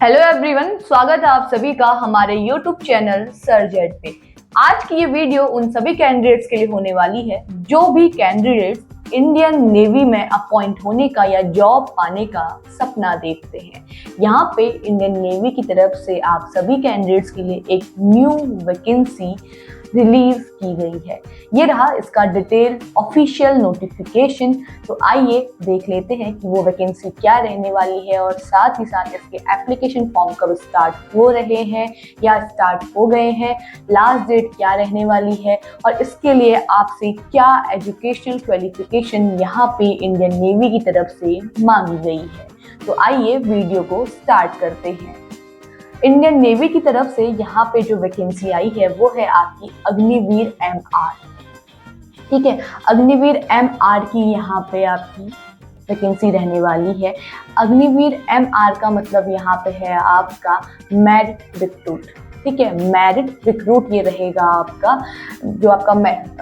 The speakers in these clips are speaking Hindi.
हेलो एवरीवन, स्वागत है आप सभी का हमारे यूट्यूब चैनल सर्जेट पे। आज की ये वीडियो उन सभी कैंडिडेट्स के लिए होने वाली है जो भी कैंडिडेट्स इंडियन नेवी में अपॉइंट होने का या जॉब पाने का सपना देखते हैं। यहाँ पे इंडियन नेवी की तरफ से आप सभी कैंडिडेट्स के लिए एक न्यू वैकेंसी रिलीज की गई है। ये रहा इसका डिटेल ऑफिशियल नोटिफिकेशन। तो आइए देख लेते हैं कि वो वैकेंसी क्या रहने वाली है और साथ ही साथ इसके एप्लीकेशन फॉर्म कब स्टार्ट हो रहे हैं या स्टार्ट हो गए हैं, लास्ट डेट क्या रहने वाली है और इसके लिए आपसे क्या एजुकेशनल क्वालिफिकेशन यहाँ पे इंडियन नेवी की तरफ से मांगी गई है। तो आइए वीडियो को स्टार्ट करते हैं। इंडियन नेवी की तरफ से यहाँ पे जो वैकेंसी आई है वो है आपकी अग्निवीर MR। ठीक है, अग्निवीर MR की यहाँ पे आपकी वैकेंसी रहने वाली है। अग्निवीर MR का मतलब यहाँ पे है आपका मेरिट रिक्रूट। ठीक है, मेरिट रिक्रूट ये रहेगा आपका, जो आपका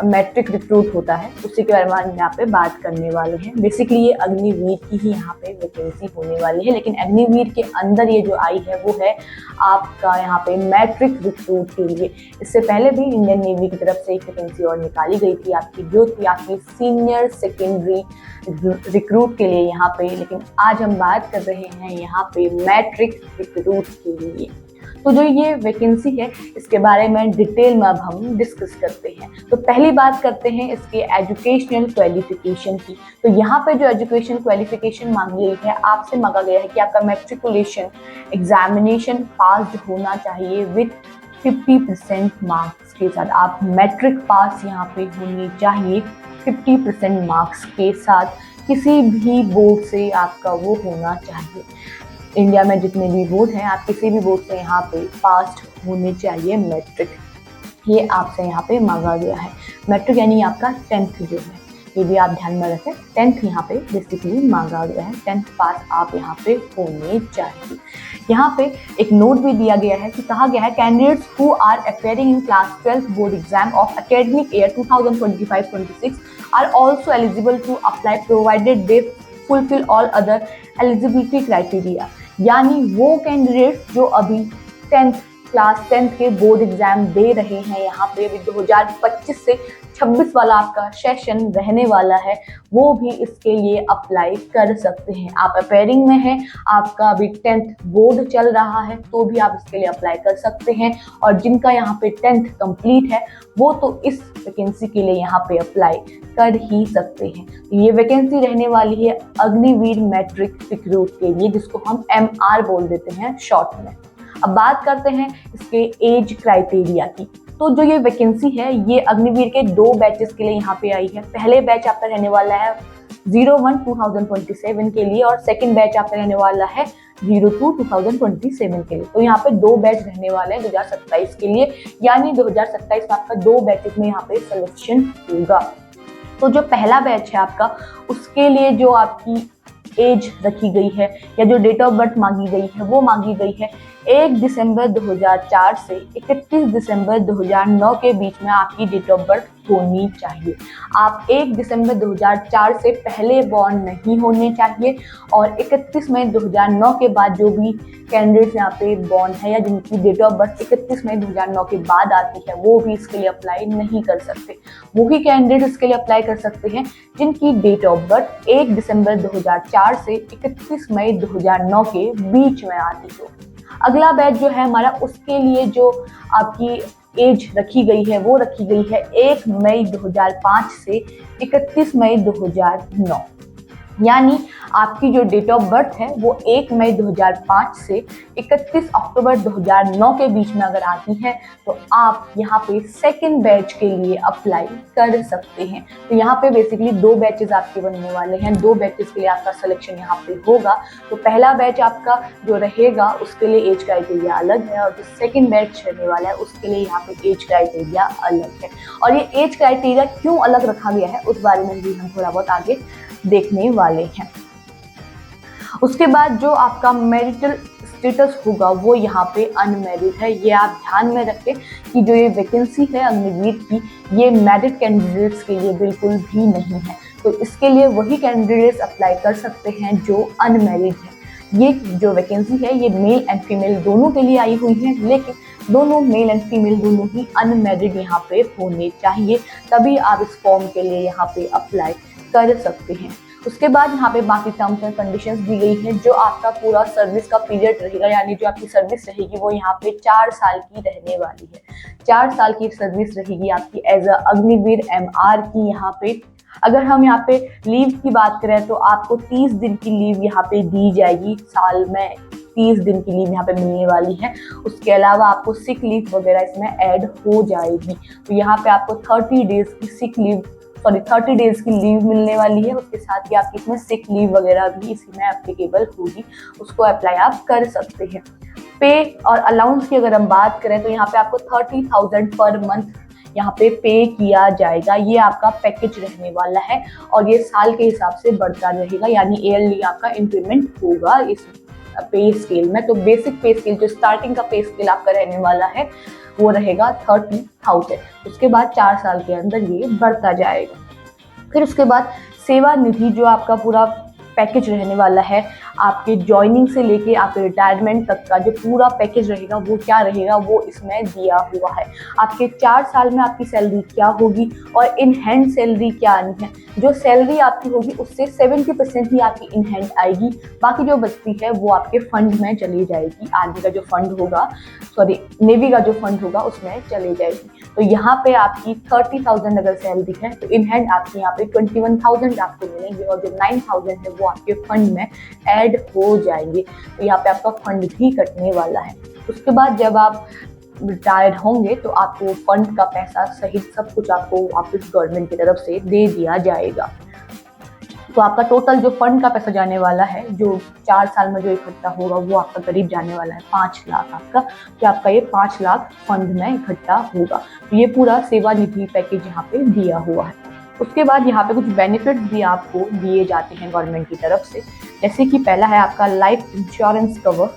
मैट्रिक रिक्रूट होता है उसी के बारे में हम यहाँ पे बात करने वाले हैं। बेसिकली ये अग्निवीर की ही यहाँ पे वैकेंसी होने वाली है, लेकिन अग्निवीर के अंदर ये जो आई है वो है आपका यहाँ पे मैट्रिक रिक्रूट के लिए। इससे पहले भी इंडियन नेवी की तरफ से एक वैकेंसी और निकाली गई थी आपकी, जो थी आपकी सीनियर सेकेंडरी रिक्रूट के लिए यहाँ पे, लेकिन आज हम बात कर रहे हैं यहाँ पे मैट्रिक रिक्रूट के लिए। तो जो ये वैकेंसी है इसके बारे में डिटेल में अब हम डिस्कस करते हैं। तो पहली बात करते हैं इसके एजुकेशनल क्वालिफिकेशन की। तो यहाँ पे जो एजुकेशन क्वालिफिकेशन मांगी गई है, आपसे मांगा गया है कि आपका मैट्रिकुलेशन एग्जामिनेशन पास होना चाहिए विथ 50% मार्क्स के साथ। आप मैट्रिक पास यहाँ पे होनी चाहिए 50% मार्क्स के साथ। किसी भी बोर्ड से आपका वो होना चाहिए। इंडिया में जितने भी बोर्ड हैं, आप किसी भी बोर्ड से यहाँ पे पास होने चाहिए मैट्रिक। ये आपसे यहाँ पे मांगा गया है। मैट्रिक यानी आपका 10th जो है, ये भी आप ध्यान में रखें। 10th यहाँ पे बेसिकली मांगा गया है, 10th पास आप यहाँ पे होने चाहिए। यहाँ पे एक नोट भी दिया गया है कि कहा गया है candidates who are appearing in class 12 board exam of academic year 2025-26 are also eligible to apply provided they fulfil all other eligibility criteria. यानी वो कैंडिडेट जो अभी क्लास 10th के बोर्ड एग्जाम दे रहे हैं, यहाँ पे अभी 2025 से 26 वाला आपका सेशन रहने वाला है, वो भी इसके लिए अप्लाई कर सकते हैं। आप अपेयरिंग में हैं, आपका अभी 10th बोर्ड चल रहा है, तो भी आप इसके लिए अप्लाई कर सकते हैं। और जिनका यहाँ पे 10th कंप्लीट है वो तो इस वैकेंसी के लिए यहाँ पे अप्लाई कर ही सकते हैं। तो ये वैकेंसी रहने वाली है अग्निवीर मैट्रिक रिक्रूट के लिए, जिसको हम MR बोल देते हैं शॉर्ट में। अब बात करते हैं इसके एज क्राइटेरिया की। तो जो ये वैकेंसी है ये अग्निवीर के 2 बैचेस के लिए यहाँ पे आई है। पहले बैच आपका रहने वाला है 01-2027 के लिए और सेकंड बैच आपका रहने वाला है 02-2027 के लिए। तो यहाँ पे 2 बैच रहने वाले हैं 2027 के लिए, यानी 2027 में आपका 2 बैचेस में यहाँ पे सिलेक्शन होगा। तो जो पहला बैच है आपका, उसके लिए जो आपकी एज रखी गई है या जो डेट ऑफ बर्थ मांगी गई है वो मांगी गई है 1 दिसंबर 2004 से 31 दिसंबर 2009 के बीच में आपकी डेट ऑफ बर्थ होनी चाहिए। आप 1 दिसंबर 2004 से पहले बॉर्न नहीं होने चाहिए और 31 मई 2009 के बाद जो भी कैंडिडेट्स यहाँ पे बॉर्न है या जिनकी डेट ऑफ बर्थ 31 मई 2009 के बाद आती है, वो भी इसके लिए अप्लाई नहीं कर सकते। वो ही कैंडिडेट इसके लिए अप्लाई कर सकते हैं जिनकी डेट ऑफ बर्थ 1 दिसंबर 2004 से 31 मई 2009 के बीच में आती हो। अगला बैच जो है हमारा, उसके लिए जो आपकी एज रखी गई है वो रखी गई है 1 मई 2005 से 31 मई 2009। यानी आपकी जो डेट ऑफ बर्थ है वो 1 मई 2005 से 31 अक्टूबर 2009 के बीच में अगर आती है तो आप यहाँ पे सेकंड बैच के लिए अप्लाई कर सकते हैं। तो यहाँ पे बेसिकली 2 बैचेस आपके बनने वाले हैं, 2 बैचेस के लिए आपका सिलेक्शन यहाँ पे होगा। तो पहला बैच आपका जो रहेगा उसके लिए एज क्राइटेरिया अलग है और जो सेकंड बैच रहने वाला है उसके लिए यहाँ पे एज क्राइटेरिया अलग है। और ये एज क्राइटेरिया क्यों अलग रखा गया है उस बारे में भी हम थोड़ा बहुत आगे देखने वाले हैं। उसके बाद जो आपका मैरिटल स्टेटस होगा वो यहाँ पे अनमैरिड है। ये आप ध्यान में रखें कि जो ये वैकेंसी है अग्निवीर की, ये मैरिड कैंडिडेट्स के लिए बिल्कुल भी नहीं है। तो इसके लिए वही कैंडिडेट्स अप्लाई कर सकते हैं जो अनमैरिड है। ये जो वैकेंसी है ये मेल एंड फीमेल दोनों के लिए आई हुई है, लेकिन दोनों मेल एंड फीमेल दोनों ही अनमैरिड यहाँ पे होने चाहिए, तभी आप इस फॉर्म के लिए यहाँ पे अप्लाई कर सकते हैं। उसके बाद यहाँ पे बाकी टर्म्स एंड कंडीशंस दी गई है। जो आपका पूरा सर्विस का पीरियड रहेगा, यानी जो आपकी सर्विस रहेगी वो यहाँ पे 4 साल की रहने वाली है। 4 साल की सर्विस रहेगी आपकी एज अ अग्निवीर MR की यहाँ पे। अगर हम यहाँ पे लीव की बात करें तो आपको 30 दिन की लीव यहाँ पे दी जाएगी, साल में 30 दिन की लीव यहाँ पे मिलने वाली है। उसके अलावा आपको सिक लीव वगैरह इसमें ऐड हो जाएगी, तो यहाँ पे आपको 30 डेज की 30 डेज की लीव मिलने वाली है। उसके साथ ही आपकी इसमें सिक लीव वगैरह भी इसी में एप्लीकेबल होगी, उसको अप्लाई आप कर सकते हैं। पे और अलाउंस की अगर हम बात करें तो यहाँ पे आपको 30,000 पर मंथ यहाँ पे किया जाएगा। ये आपका पैकेज रहने वाला है और ये साल के हिसाब से बढ़ता रहेगा, यानी ईयरली आपका इंक्रीमेंट होगा इस पे स्केल में। तो बेसिक पे स्केल जो स्टार्टिंग का पे स्केल आपका रहने वाला है वो रहेगा 30,000। उसके बाद 4 साल के अंदर ये बढ़ता जाएगा। फिर उसके बाद सेवा निधि जो आपका पूरा पैकेज रहने वाला है, आपके ज्वाइनिंग से लेके आपके रिटायरमेंट तक का जो पूरा पैकेज रहेगा वो क्या रहेगा वो इसमें दिया हुआ है। आपके 4 साल में आपकी सैलरी क्या होगी और इन हैंड सैलरी क्या आनी है। जो सैलरी आपकी होगी उससे 70% ही आपकी इन हैंड आएगी, बाकी जो बचती है वो आपके फंड में चली जाएगी। आर्मी का जो फंड होगा, नेवी का जो फंड होगा उसमें चली जाएगी। तो यहाँ पे आपकी 30,000 अगर सैलरी है तो इन हैंड आपकी यहाँ पे 21,000 आपको मिलेंगे और जो 9,000 है वो आपके फंड में ऐड हो जाएंगे। तो यहाँ पे आपका फंड भी कटने वाला है। उसके बाद जब आप रिटायर्ड होंगे तो आपको फंड का पैसा सहित सब कुछ आपको वापस गवर्नमेंट की तरफ से दे दिया जाएगा। तो आपका टोटल जो फंड का पैसा जाने वाला है, जो 4 साल में जो इकट्ठा होगा वो आपका करीब जाने वाला है 5 लाख आपका। तो आपका ये 5 लाख फंड में इकट्ठा होगा। तो ये पूरा सेवा निधि पैकेज यहाँ पे दिया हुआ है। उसके बाद यहाँ पे कुछ बेनिफिट्स भी आपको दिए जाते हैं गवर्नमेंट की तरफ से, जैसे कि पहला है आपका life insurance cover,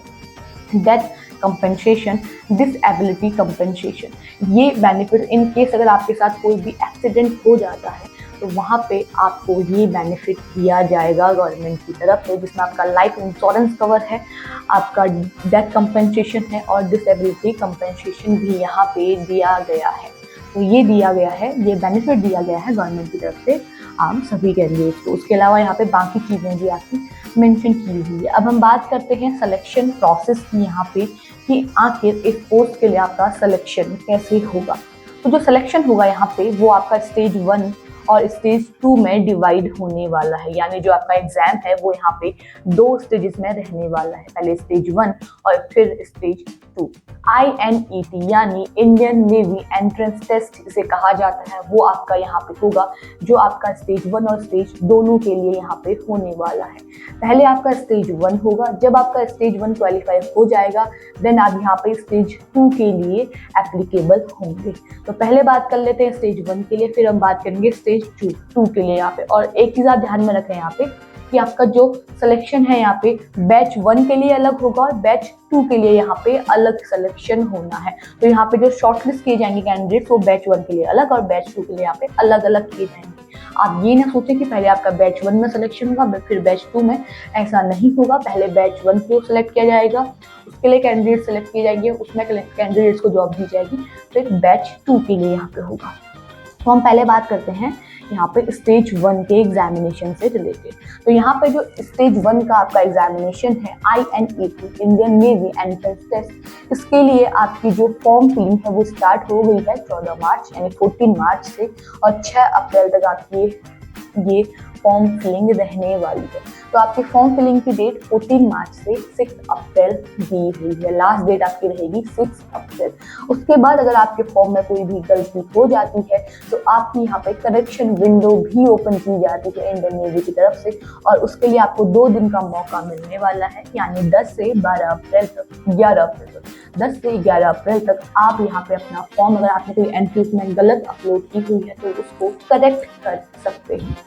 death compensation, disability compensation. ये बेनिफिट इन केस अगर आपके साथ कोई भी एक्सीडेंट हो जाता है तो वहाँ पे आपको ये बेनिफिट दिया जाएगा गवर्नमेंट की तरफ से, जिसमें आपका लाइफ इंश्योरेंस कवर है, आपका डेथ कंपेंसेशन है और डिसेबिलिटी कंपेंसेशन भी यहाँ पे दिया गया है। तो ये दिया गया है, ये बेनिफिट दिया गया है गवर्नमेंट की तरफ से आप सभी कैंडिडेट्स को। उसके अलावा यहाँ पे बाकी चीज़ें भी आपकी मेंशन की हुई है। अब हम बात करते हैं सिलेक्शन प्रोसेस की यहाँ पे, कि आखिर इस पोस्ट के लिए आपका सिलेक्शन कैसे होगा। तो जो सिलेक्शन होगा यहाँ पे वो आपका स्टेज 1 और स्टेज 2 में डिवाइड होने वाला है, यानी जो आपका एग्जाम है वो यहाँ पे 2 स्टेजेस में रहने वाला है, पहले स्टेज 1 और फिर स्टेज 2। INET यानी इंडियन नेवी एंट्रेंस टेस्ट इसे कहा जाता है, वो आपका यहाँ पे होगा, जो आपका स्टेज 1 और स्टेज दोनों के लिए यहाँ पे होने वाला है। पहले आपका स्टेज 1 होगा, जब आपका स्टेज 1 क्वालिफाई हो जाएगा देन आप यहाँ पे स्टेज 2 के लिए एप्लीकेबल होंगे। तो पहले बात कर लेते हैं स्टेज 1 के लिए, फिर हम बात करेंगे स्टेज 2 के लिए यहाँ पे। और एक चीज़ आप ध्यान में रखें यहाँ पे कि आपका जो सिलेक्शन है यहाँ पे बैच 1 के लिए अलग होगा और बैच 2 के लिए यहाँ पे अलग सिलेक्शन होना है। तो यहाँ पे जो शॉर्टलिस्ट किए जाएंगे कैंडिडेट्स वो बैच 1 के लिए अलग और बैच 2 के लिए यहाँ पे अलग अलग किए जाएंगे। आप ये ना सोचें कि पहले आपका बैच 1 में सिलेक्शन होगा फिर बैच 2 में, ऐसा नहीं होगा। पहले बैच 1 को सिलेक्ट किया जाएगा, उसके लिए कैंडिडेट सिलेक्ट किए जाएंगे, उसमें कैंडिडेट्स को जॉब दी जाएगी, फिर बैच 2 के लिए यहाँ पे होगा। तो हम पहले बात करते हैं यहाँ पे स्टेज 1 के एग्जामिनेशन से रिलेटेड। तो यहाँ पे जो स्टेज 1 का आपका एग्जामिनेशन है INET Indian Navy entrance test, इसके लिए आपकी जो फॉर्म फिलिंग है वो स्टार्ट हो गई है 14 मार्च यानी 14 मार्च से, और 6 अप्रैल तक आपकी ये फॉर्म फिलिंग रहने वाली है। तो आपकी फॉर्म फिलिंग की डेट 14 मार्च से 6 अप्रैल दी हुई है, लास्ट डेट आपकी रहेगी 6 अप्रैल। उसके बाद अगर आपके फॉर्म में कोई भी गलती हो जाती है तो आपकी यहाँ पे करेक्शन विंडो भी ओपन की जाती है इंडियन नेवी की तरफ से, और उसके लिए आपको 2 दिन का मौका मिलने वाला है, यानी 10 से 12 अप्रैल तक, 11 अप्रैल तक, 10 से 11 अप्रैल तक आप यहाँ पे अपना फॉर्म, अगर आपने कोई एंट्री उसमें गलत अपलोड की हुई है तो उसको करेक्ट कर सकते हैं।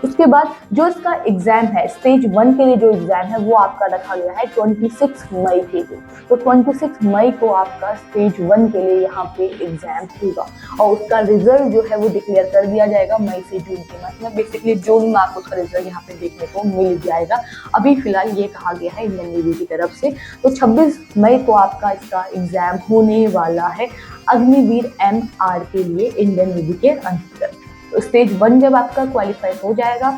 उसके बाद जो इसका एग्जाम है स्टेज 1 के लिए, जो एग्जाम है वो आपका रखा गया है 26 मई के लिए। तो 26 मई को आपका स्टेज 1 के लिए यहाँ पे एग्जाम होगा और उसका रिजल्ट जो है वो डिक्लेयर कर दिया जाएगा मई से जून के मंथ में। बेसिकली जून में आपको उसका रिजल्ट यहाँ पे देखने को मिल जाएगा। अभी फिलहाल ये कहा गया है इंडियन नेवी की तरफ से। तो 26 मई को आपका इसका एग्जाम होने वाला है अग्निवीर MR के लिए इंडियन नेवी के अंतर्गत। तो स्टेज 1 जब आपका क्वालिफाई हो जाएगा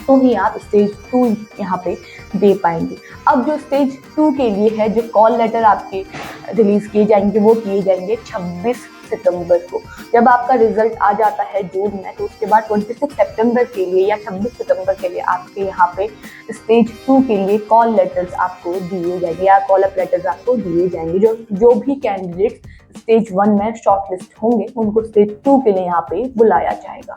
तो ही आप स्टेज 2 यहाँ पे दे पाएंगे। अब जो स्टेज 2 के लिए है, जो कॉल लेटर आपके रिलीज किए जाएंगे वो किए जाएंगे 26 सितंबर को। जब आपका रिजल्ट आ जाता है जून में, तो उसके बाद 26 सितंबर के लिए या 26 सितंबर के लिए आपके यहाँ पे स्टेज 2 के लिए कॉल लेटर्स आपको दिए जाएंगे या कॉल अप लेटर्स आपको दिए जाएंगे। जो भी कैंडिडेट्स स्टेज 1 में शॉर्टलिस्ट होंगे उनको स्टेज 2 के लिए यहाँ पे बुलाया जाएगा।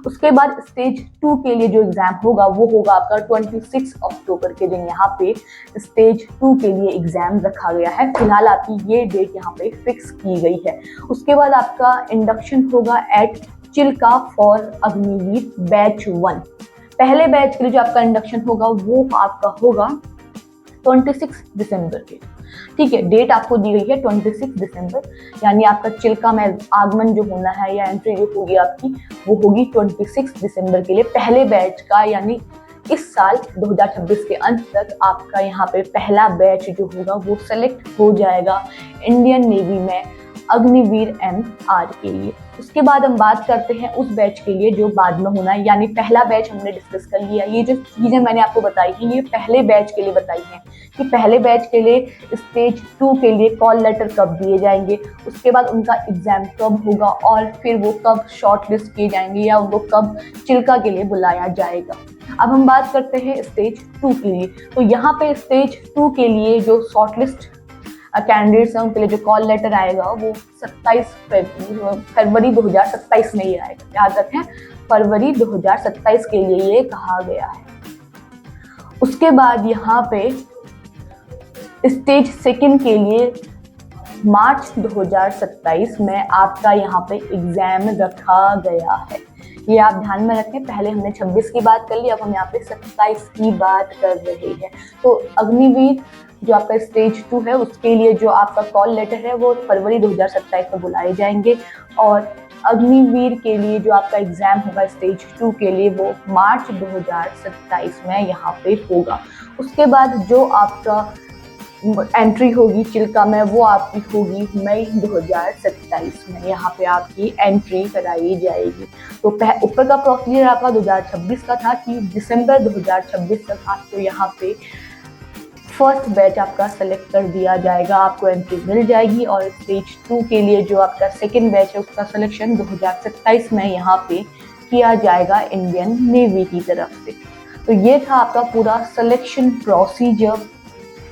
उसके बाद स्टेज 2 के लिए जो एग्जाम होगा वो होगा आपका 26 अक्टूबर के दिन। यहाँ पे स्टेज 2 के लिए एग्जाम रखा गया है। फिलहाल आपकी ये डेट यहाँ पे फिक्स की गई है। उसके बाद आपका इंडक्शन होगा at Chilka for Agniveer batch 1। पहले बैच के लिए जो आपका इंडक्शन होगा वो आपका होगा 26 दिसंबर के। ठीक है, डेट आपको दी गई है 26 दिसंबर, यानी आपका चिल्का में आगमन जो होना है या एंट्री जो होगी आपकी वो होगी 26 दिसंबर के लिए पहले बैच का। यानी इस साल 2026 के अंत तक आपका यहाँ पे पहला बैच जो होगा वो सेलेक्ट हो जाएगा इंडियन नेवी में अग्निवीर MR के लिए। उसके बाद हम बात करते हैं उस बैच के लिए जो बाद में होना है, यानी पहला बैच हमने डिस्कस कर लिया। ये जो चीज़ें मैंने आपको बताई हैं ये पहले बैच के लिए बताई हैं कि पहले बैच के लिए स्टेज 2 के लिए कॉल लेटर कब दिए जाएंगे, उसके बाद उनका एग्जाम कब होगा और फिर वो कब शॉर्टलिस्ट किए जाएंगे या उनको कब चिल्का के लिए बुलाया जाएगा। अब हम बात करते हैं स्टेज 2 के लिए। तो यहाँ पे स्टेज 2 के लिए जो शॉर्टलिस्ट कैंडिडेट्स हैं उनके लिए जो कॉल लेटर आएगा वो 27 फरवरी 2027 में ही आएगा। याद रखें, फरवरी 2027 के लिए ये कहा गया है। उसके बाद यहाँ पे स्टेज 2 के लिए मार्च 2027 में आपका यहाँ पे एग्जाम रखा गया है। ये आप ध्यान में रखें। पहले हमने 26 की बात कर ली, अब हम यहाँ पे 27 की बात कर रहे हैं। तो अग्निवीर जो आपका स्टेज 2 है उसके लिए जो आपका कॉल लेटर है वो फरवरी 2027 में बुलाए जाएंगे और अग्निवीर के लिए जो आपका एग्जाम होगा स्टेज 2 के लिए वो मार्च 2027 में यहाँ पे होगा। उसके बाद जो आपका एंट्री होगी चिल्का में वो आपकी होगी मई 2027 में। यहाँ पे आपकी एंट्री कराई जाएगी। तो ऊपर का प्रोसीजर आपका 2026 का था कि दिसंबर 2026 तक आपको यहाँ पे फर्स्ट बैच आपका सेलेक्ट कर दिया जाएगा, आपको एंट्री मिल जाएगी और स्टेज 2 के लिए जो आपका सेकेंड बैच है उसका सिलेक्शन 2027 में यहाँ पे किया जाएगा इंडियन नेवी की तरफ से। तो ये था आपका पूरा सिलेक्शन प्रोसीजर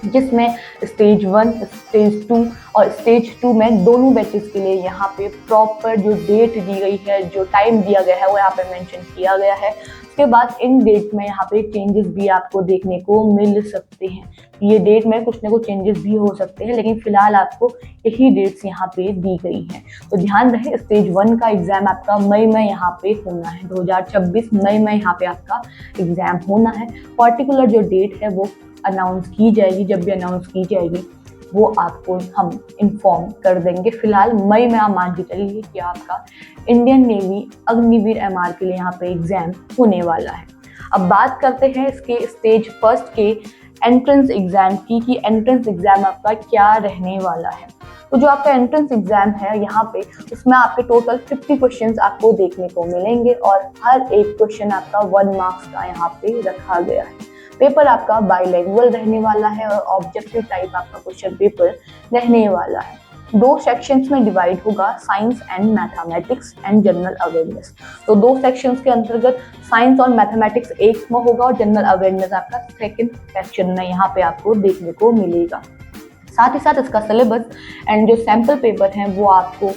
जिसमें स्टेज 1, स्टेज 2 और स्टेज 2 में दोनों बैचेस के लिए यहाँ पे प्रॉपर जो डेट दी गई है, जो टाइम दिया गया है वो यहाँ पे मेंशन किया गया है। उसके बाद इन डेट में यहाँ पे चेंजेस भी आपको देखने को मिल सकते हैं। ये डेट में कुछ ना कुछ चेंजेस भी हो सकते हैं, लेकिन फिलहाल आपको यही डेट्स यहाँ पे दी गई हैं। तो ध्यान रहे, स्टेज 1 का एग्जाम आपका मई में यहाँ पे होना है, 2026 मई में यहाँ पे आपका एग्जाम होना है। पर्टिकुलर जो डेट है वो अनाउंस की जाएगी, जब भी अनाउंस की जाएगी वो आपको हम इन्फॉर्म कर देंगे। फिलहाल मई में आप मान के चलिए कि आपका इंडियन नेवी अग्निवीर MR के लिए यहाँ पे एग्जाम होने वाला है। अब बात करते हैं इसके स्टेज 1 के एंट्रेंस एग्जाम की कि एंट्रेंस एग्जाम आपका क्या रहने वाला है। तो जो आपका एंट्रेंस एग्जाम है यहाँ पे उसमें आपके टोटल 50 क्वेश्चंस आपको देखने को मिलेंगे और हर एक क्वेश्चन आपका 1 मार्क्स का यहाँ पे रखा गया है। पेपर आपका बाइलैंग्वेज रहने वाला है और ऑब्जेक्टिव टाइप आपका क्वेश्चन पेपर रहने वाला है। 2 सेक्शंस में डिवाइड होगा, science and mathematics and general awareness. तो 2 सेक्शंस के अंतर्गत साइंस और मैथमेटिक्स एक में होगा और जनरल अवेयरनेस आपका सेकंड सेक्शन में यहाँ पे आपको देखने को मिलेगा। साथ ही साथ इसका सिलेबस एंड जो सैम्पल पेपर हैं वो आपको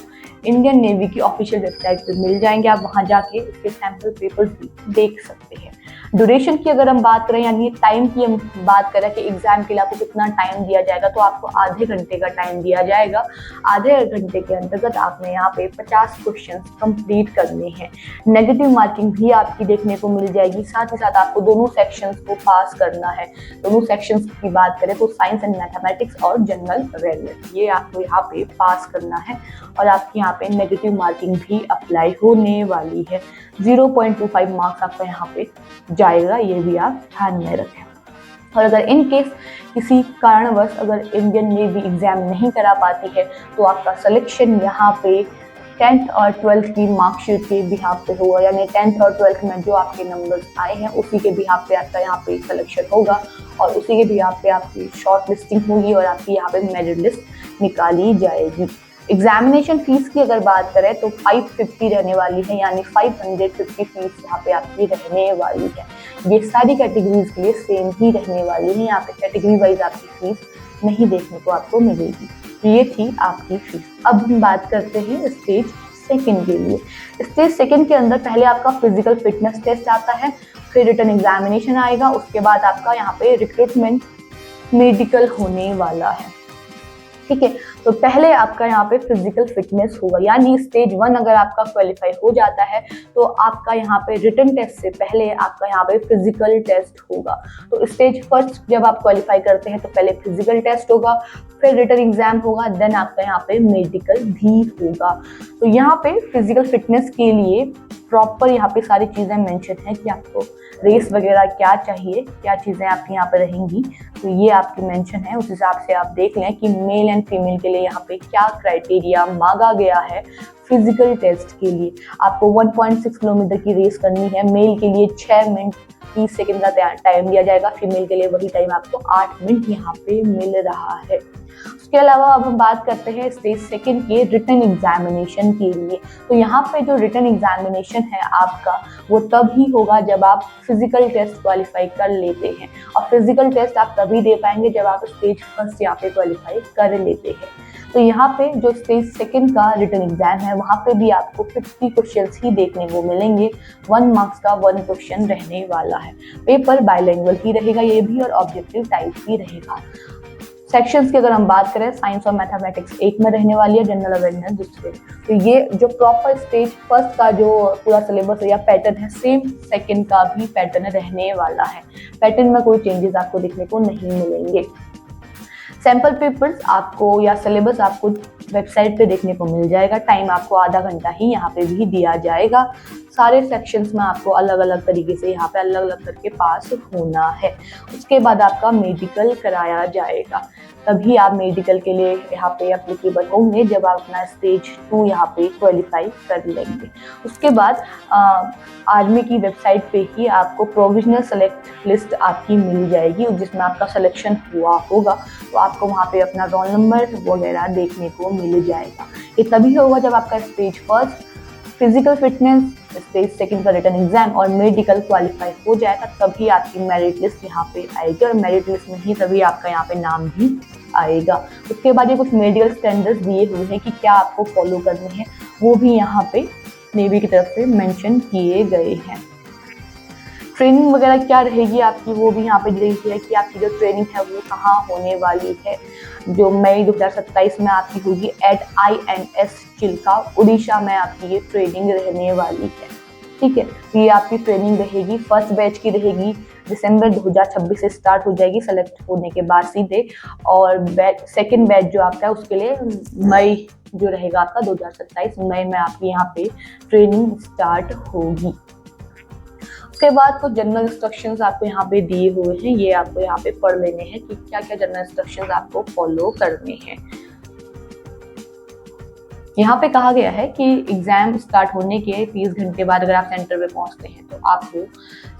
इंडियन नेवी की ऑफिशियल वेबसाइट पर मिल जाएंगे। आप वहाँ जाके इसके सैम्पल पेपर्स भी देख सकते हैं। ड्यूरेशन की अगर हम बात करें, यानी टाइम की हम बात करें कि एग्जाम के लिए आपको कितना टाइम दिया जाएगा, तो आपको आधे घंटे का टाइम दिया जाएगा। आधे घंटे के अंतर्गत आपने यहाँ पे 50 क्वेश्चन कंप्लीट करने हैं। नेगेटिव मार्किंग भी आपकी देखने को मिल जाएगी। साथ ही साथ आपको दोनों सेक्शंस को पास करना है। दोनों सेक्शंस की बात करें तो साइंस एंड मैथमेटिक्स और जनरल अवेयरनेस, ये आपको यहाँ पे पास करना है और आपकी यहाँ पे नेगेटिव मार्किंग भी अप्लाई होने वाली है। 0.25 मार्क्स आपका यहाँ पे जाएगा, ये भी आप ध्यान में रखें। और अगर इन केस किसी कारणवश अगर इंडियन नेवी एग्जाम नहीं करा पाती है तो आपका सिलेक्शन यहाँ पे 10th और 12th की मार्कशीट के बिहाफ पे होगा, यानी 10th और 12th में जो आपके नंबर्स आए हैं उसी के बिहाफ पे आपका यहाँ पे सिलेक्शन होगा और उसी के बिहाफ पे आपकी शॉर्ट लिस्टिंग होगी और आपकी यहाँ पे मेरिट लिस्ट निकाली जाएगी। एग्जामिनेशन फीस की अगर बात करें तो 550 रहने वाली है, यानी 550 फीस यहाँ पे आपकी रहने वाली है। ये सारी कैटेगरीज के लिए सेम ही रहने वाली है, यहाँ पे कैटेगरी वाइज आपकी फीस नहीं देखने को आपको मिलेगी। ये थी आपकी फीस। अब हम बात करते हैं स्टेज सेकंड के लिए। स्टेज सेकंड के अंदर पहले आपका फिजिकल फिटनेस टेस्ट आता है, फिर रिटन एग्जामिनेशन आएगा, उसके बाद आपका यहाँ पे रिक्रूटमेंट मेडिकल होने वाला है। ठीक है, तो पहले आपका यहाँ पे फिजिकल फिटनेस होगा, यानी स्टेज 1 अगर आपका क्वालिफाई हो जाता है तो आपका यहाँ पे रिटन टेस्ट से पहले आपका यहाँ पे फिजिकल टेस्ट होगा। तो स्टेज फर्स्ट जब आप क्वालिफाई करते हैं तो पहले फिजिकल टेस्ट होगा, फिर रिटन एग्जाम होगा, देन आपका यहाँ पे मेडिकल भी होगा। तो यहाँ पे फिजिकल फिटनेस के लिए प्रॉपर यहाँ पे सारी चीज़ें मेंशन है कि आपको रेस वगैरह क्या चाहिए, क्या चीज़ें आपकी यहाँ पे रहेंगी, तो ये आपकी मेंशन है। उस हिसाब से आप देख लें कि मेल एंड फीमेल के लिए यहाँ पे क्या क्राइटेरिया मांगा गया है। फिजिकल टेस्ट के लिए आपको 1.6 किलोमीटर की रेस करनी है। मेल के लिए 6 मिनट 30 सेकंड का टाइम दिया जाएगा, फीमेल के लिए वही टाइम आपको 8 मिनट यहाँ पे मिल रहा है। उसके अलावा अब हम बात करते हैं स्टेज सेकंड के रिटन एग्जामिनेशन के लिए। तो यहाँ पे जो रिटन एग्जामिनेशन है आपका वो तब ही होगा जब आप फिजिकल टेस्ट क्वालिफाई कर लेते हैं, और फिजिकल टेस्ट आप तभी दे पाएंगे जब आप स्टेज फर्स्ट यहाँ पे क्वालिफाई कर लेते हैं। तो यहाँ पे जो स्टेज सेकंड का रिटन एग्जाम है वहाँ पे भी आपको 50 क्वेश्चंस ही देखने को मिलेंगे। 1 मार्क्स का 1 क्वेश्चन रहने वाला है। पेपर बाइलिंगुअल ही रहेगा ये भी, और ऑब्जेक्टिव टाइप ही रहेगा। सेक्शंस की अगर हम बात करें, साइंस और मैथमेटिक्स एक में रहने वाली है, जनरल अवेयरनेस दूसरे। तो ये जो प्रॉपर स्टेज फर्स्ट का जो पूरा सिलेबस है या पैटर्न है, सेम सेकंड का भी पैटर्न रहने वाला है। पैटर्न में कोई चेंजेस आपको देखने को नहीं मिलेंगे। सैंपल पेपर्स आपको या सिलेबस आपको वेबसाइट पे देखने को मिल जाएगा। टाइम आपको आधा घंटा ही यहाँ पे भी दिया जाएगा। सारे सेक्शंस में आपको अलग अलग तरीके से यहाँ पे अलग अलग करके पास होना है। उसके बाद आपका मेडिकल कराया जाएगा, तभी आप मेडिकल के लिए यहाँ पे एप्लीकेबल होंगे जब आप अपना स्टेज 2 यहाँ पे क्वालिफाई कर लेंगे। उसके बाद आर्मी की वेबसाइट पे ही आपको प्रोविजनल सेलेक्ट लिस्ट आपकी मिल जाएगी, जिसमें आपका सिलेक्शन हुआ होगा तो आपको वहाँ पे अपना रोल नंबर वगैरह देखने को मिल जाएगा। ये तभी होगा जब आपका stage first physical fitness, stage second का रिटन एग्जाम और मेडिकल क्वालिफाई हो जाएगा, तभी आपकी मेरिट लिस्ट यहाँ पे आएगी, और मेरिट लिस्ट में ही तभी आपका यहाँ पे नाम भी आएगा। उसके बाद ये कुछ मेडिकल स्टैंडर्ड्स दिए हुए हैं कि क्या आपको फॉलो करने हैं, वो भी यहाँ पे नेवी की तरफ से मेंशन किए गए हैं। ट्रेनिंग वगैरह क्या रहेगी आपकी, वो भी यहाँ पे दी गई है कि आपकी जो ट्रेनिंग है वो कहाँ होने वाली है। जो मई 2027 में आपकी होगी एट INS चिल्का, उड़ीसा में आपकी ये ट्रेनिंग रहने वाली है। ठीक है, तो ये आपकी ट्रेनिंग रहेगी। फर्स्ट बैच की रहेगी दिसंबर 2026 से स्टार्ट हो जाएगी सेलेक्ट होने के बाद सीधे, और सेकेंड बैच जो आपका है उसके लिए मई जो रहेगा आपका 2027 मई में आपकी यहाँ पे ट्रेनिंग स्टार्ट होगी। उसके बाद कुछ जनरल इंस्ट्रक्शंस आपको यहाँ पे दिए हुए हैं, ये आपको यहाँ पे पढ़ लेने हैं कि क्या क्या जनरल इंस्ट्रक्शंस आपको फॉलो करने हैं। यहाँ पे कहा गया है कि एग्जाम स्टार्ट होने के 30 घंटे बाद अगर आप सेंटर पे पहुँचते हैं तो आपको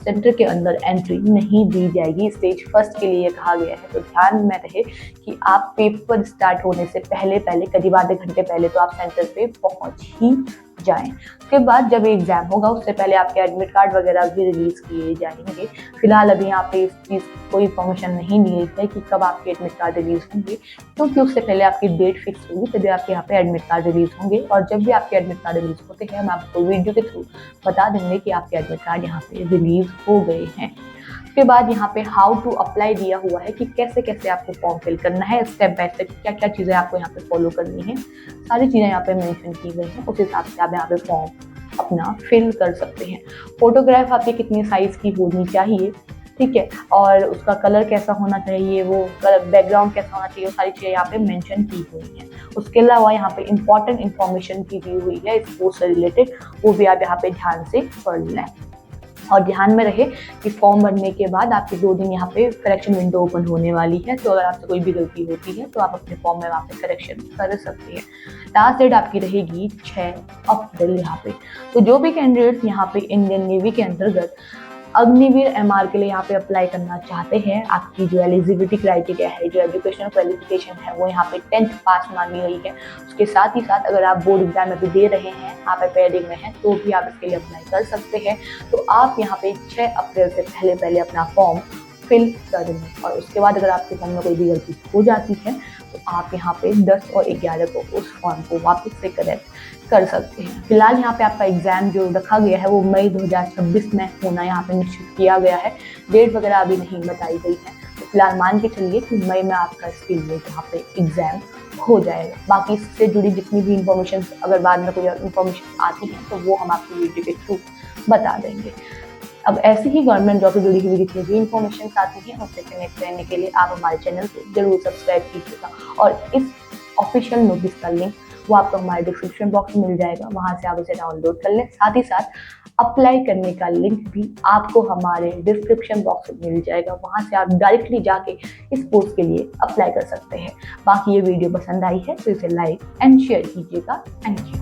सेंटर के अंदर एंट्री नहीं दी जाएगी। स्टेज फर्स्ट के लिए ये कहा गया है, तो ध्यान में रहे कि आप पेपर स्टार्ट होने से पहले करीब आधे घंटे पहले तो आप सेंटर पे पहुँच ही जाएं। उसके बाद जब एग्ज़ाम होगा उससे पहले आपके एडमिट कार्ड वगैरह भी रिलीज़ किए जाएंगे। फिलहाल अभी यहाँ पे इस चीज़ कोई इन्फॉर्मेशन नहीं दी गई है कि कब आपके एडमिट कार्ड रिलीज़ होंगे, क्योंकि उससे पहले आपकी डेट फिक्स होगी तभी आपके यहाँ पे एडमिट कार्ड रिलीज़ होंगे। और जब भी आपके एडमिट कार्ड रिलीज़ होते हैं हम आपको वीडियो के थ्रू बता देंगे कि आपके एडमिट कार्ड यहाँ पे रिलीज़ हो गए हैं। उसके बाद यहाँ पे हाउ टू अप्लाई दिया हुआ है कि कैसे कैसे आपको फॉर्म फिल करना है, स्टेप बाय स्टेप क्या क्या चीज़ें आपको यहाँ पे फॉलो करनी है, सारी चीज़ें यहाँ पे मेंशन की गई हैं। उस हिसाब से आप यहाँ पे फॉर्म अपना फिल कर सकते हैं। फोटोग्राफ आपकी कितनी साइज़ की होनी चाहिए, ठीक है, और उसका कलर कैसा होना चाहिए, वो कलर बैकग्राउंड कैसा होना चाहिए, वो सारी चीज़ें यहाँ पे मेंशन की हुई हैं। उसके अलावा यहाँ पे इंपॉर्टेंट इन्फॉर्मेशन की दी हुई है इस पोस्ट से रिलेटेड, वो भी आप यहाँ पे ध्यान से पढ़ लें। और ध्यान में रहे कि फॉर्म भरने के बाद आपके 2 दिन यहाँ पे करेक्शन विंडो ओपन होने वाली है, तो अगर आपसे कोई भी गलती होती है तो आप अपने फॉर्म में वहाँ पे करेक्शन कर सकते हैं। लास्ट डेट आपकी रहेगी 6 अप्रैल यहाँ पे। तो जो भी कैंडिडेट्स यहाँ पे इंडियन नेवी के अंतर्गत अग्निवीर एमआर के लिए यहाँ पे अप्लाई करना चाहते हैं, आपकी जो एलिजिबिलिटी क्राइटेरिया है, जो एजुकेशनल क्वालिफिकेशन है, वो यहाँ पे 10th पास मांगी गई है। उसके साथ ही साथ अगर आप बोर्ड एग्जाम अभी दे रहे हैं, आप प्रिपेयरिंग में हैं, तो भी आप इसके लिए अप्लाई कर सकते हैं। तो आप यहाँ पे 6 अप्रैल से पहले अपना फॉर्म फिल कर देंगे। और उसके बाद अगर आपके फॉर्म में कोई भी गलती हो जाती है तो आप यहाँ पे 10 और 11 को उस फॉर्म को वापस से करेक्ट कर सकते हैं। फिलहाल यहाँ पे आपका एग्जाम जो रखा गया है वो मई 2026 में होना यहाँ पे निश्चित किया गया है। डेट वगैरह अभी नहीं बताई गई है, तो फिलहाल मान के चलिए कि मई में आपका इसके लिए यहाँ पे एग्जाम हो जाएगा। बाकी इससे जुड़ी जितनी भी इंफॉर्मेशन अगर बाद में कोई इन्फॉर्मेशन आती है तो वो हम आपको वीडियो के थ्रू बता देंगे। अब ऐसी ही गवर्नमेंट जॉब से जुड़ी हुई जितनी भी इन्फॉर्मेशन आती है उससे कनेक्ट रहने के लिए आप हमारे चैनल को जरूर सब्सक्राइब कीजिएगा। और इस ऑफिशियल नोटिस का लिंक वो आपको हमारे डिस्क्रिप्शन बॉक्स में मिल जाएगा, वहाँ से आप उसे डाउनलोड कर लें। साथ ही साथ अप्लाई करने का लिंक भी आपको हमारे डिस्क्रिप्शन बॉक्स में मिल जाएगा, वहाँ से आप डायरेक्टली जाके इस पोस्ट के लिए अप्लाई कर सकते हैं। बाकी ये वीडियो पसंद आई है तो इसे लाइक एंड शेयर कीजिएगा। Thank you.